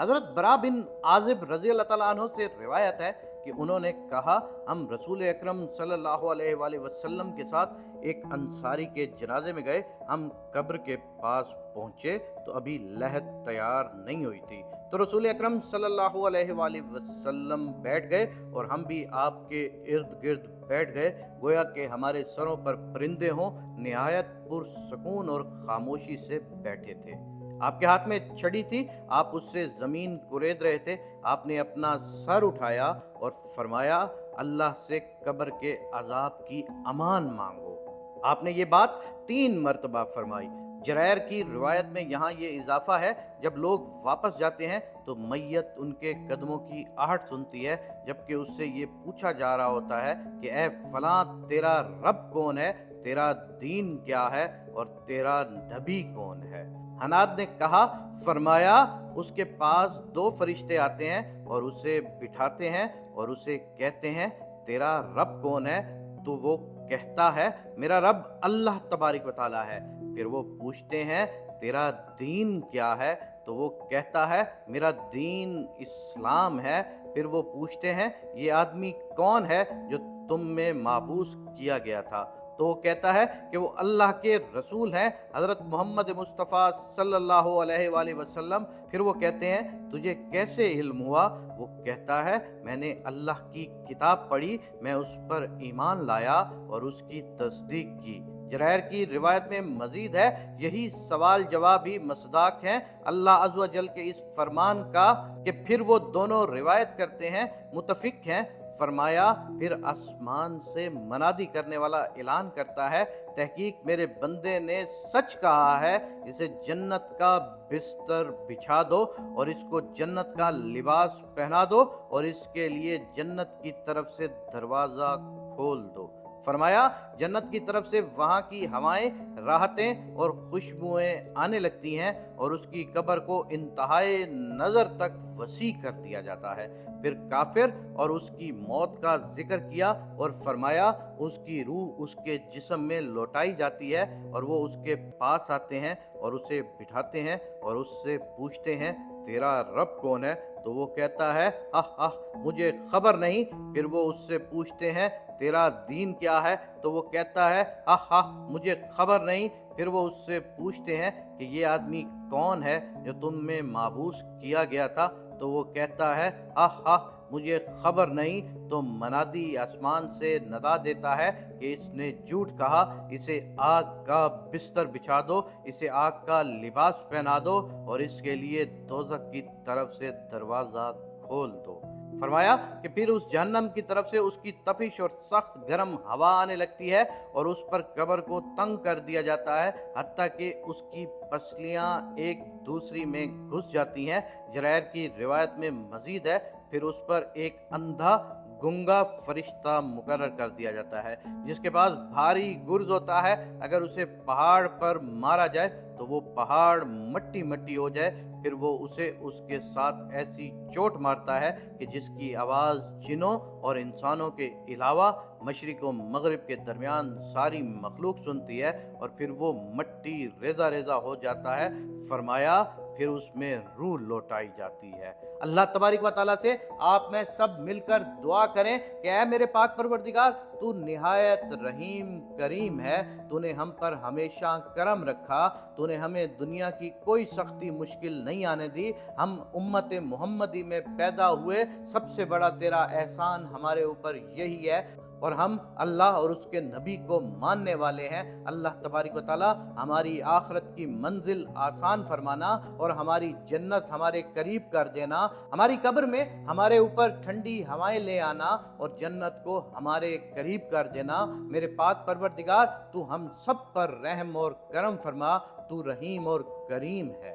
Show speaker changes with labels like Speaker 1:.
Speaker 1: हज़रत बरा बिन आज़िब रज़ी अल्लाह तआला अन्हु से रिवायत है कि उन्होंने कहा, हम रसूल अकरम सल्लल्लाहु अलैहि वसल्लम के साथ एक अंसारी के जनाजे में गए। हम कब्र के पास पहुँचे तो अभी लहद तैयार नहीं हुई थी, तो रसूल अकरम सल्लल्लाहु अलैहि वसल्लम बैठ गए और हम भी आपके इर्द गिर्द बैठ गए, गोया कि हमारे सरों पर परिंदे हों, निहायत पुरसकून और खामोशी से बैठे थे। आपके हाथ में छड़ी थी, आप उससे ज़मीन कुरेद रहे थे। आपने अपना सर उठाया और फरमाया, अल्लाह से कब्र के अज़ाब की अमान मांगो। आपने ये बात 3 मरतबा फरमाई। जरैर की रिवायत में यहाँ ये इजाफा है, जब लोग वापस जाते हैं तो मैयत उनके कदमों की आहट सुनती है, जबकि उससे ये पूछा जा रहा होता है कि ए फलां, तेरा रब कौन है, तेरा दीन क्या है और तेरा नबी कौन है। हनाद ने कहा, फरमाया, उसके पास 2 फरिश्ते आते हैं और उसे बिठाते हैं और उसे कहते हैं, तेरा रब कौन है? तो वो कहता है, मेरा रब अल्लाह तबारिक व तआला है। फिर वो पूछते हैं, तेरा दीन क्या है? तो वो कहता है, मेरा दीन इस्लाम है। फिर वो पूछते हैं, ये आदमी कौन है जो तुम में माबूस किया गया था? तो वो कहता है कि वो अल्लाह के रसूल हैं, हज़रत मोहम्मद मुस्तफ़ा सल्लल्लाहु अलैहि वसल्लम। फिर वो कहते हैं, तुझे कैसे इल्म हुआ? वो कहता है, मैंने अल्लाह की किताब पढ़ी, मैं उस पर ईमान लाया और उसकी तस्दीक की। जरैर की रिवायत में मजीद है, यही सवाल जवाब ही मसदाक हैं अल्लाह अज़्ज़ व जल के इस फरमान का कि फिर वो दोनों रिवायत करते हैं, मुतफिक हैं। फरमाया, फिर आसमान से मनादी करने वाला ऐलान करता है, तहकीक मेरे बंदे ने सच कहा है, इसे जन्नत का बिस्तर बिछा दो और इसको जन्नत का लिबास पहना दो और इसके लिए जन्नत की तरफ से दरवाज़ा खोल दो। फरमाया, जन्नत की तरफ से वहाँ की हवाएं, राहतें और खुशबुएं आने लगती हैं और उसकी कब्र को इंतहाए नज़र तक वसी कर दिया जाता है। फिर काफिर और उसकी मौत का जिक्र किया और फरमाया, उसकी रूह उसके जिस्म में लौटाई जाती है और वो उसके पास आते हैं और उसे बिठाते हैं और उससे पूछते हैं, तेरा रब कौन है? तो वो कहता है, मुझे खबर नहीं। फिर वो उससे पूछते हैं, तेरा दीन क्या है? तो वो कहता है, मुझे खबर नहीं। फिर वो उससे पूछते हैं कि ये आदमी कौन है जो तुम में माबूस किया गया था? तो वो कहता है, मुझे खबर नहीं। तो मनादी आसमान से नदा देता है कि इसने झूठ कहा, इसे आग का बिस्तर बिछा दो, इसे आग का लिबास पहना दो और इसके लिए दोज़ख की तरफ से दरवाज़ा खोल दो। फरमाया कि फिर उस जहन्नम की तरफ से उसकी तपिश और सख्त गर्म हवा आने लगती है और उस पर कब्र को तंग कर दिया जाता है, हत्ता कि उसकी पसलियाँ एक दूसरी में घुस जाती हैं। जरैर की रिवायत में मजीद है, फिर उस पर एक अंधा गूंगा फरिश्ता मुकर्रर कर दिया जाता है, जिसके पास भारी गुर्ज होता है। अगर उसे पहाड़ पर मारा जाए तो वो पहाड़ मट्टी मट्टी हो जाए। फिर वो उसे उसके साथ ऐसी चोट मारता है कि जिसकी आवाज़ जिनों और इंसानों के अलावा मशरिक व मगरिब के दरमियान सारी मखलूक सुनती है और फिर वो मट्टी रेजा रेजा हो जाता है। फरमाया, फिर उसमें रूह लौटाई जाती है। अल्लाह तबारिक व तआला से आप में सब मिलकर दुआ करें कि ऐ मेरे पाक परवरदिगार, तू निहायत रहीम करीम है, तूने हम पर हमेशा करम रखा, तूने हमें दुनिया की कोई सख्ती मुश्किल नहीं आने दी। हम उम्मत मोहम्मदी में पैदा हुए, सबसे बड़ा तेरा एहसान हमारे ऊपर यही है और हम अल्लाह और उसके नबी को मानने वाले हैं। अल्लाह तबारिक व तआला हमारी आखिरत की मंजिल आसान फरमाना और हमारी जन्नत हमारे करीब कर देना, हमारी कब्र में हमारे ऊपर ठंडी हवाएं ले आना और जन्नत को हमारे करीब कर देना। मेरे पाक परवरदिगार, तू हम सब पर रहम और करम फरमा, तू रहीम और करीम है।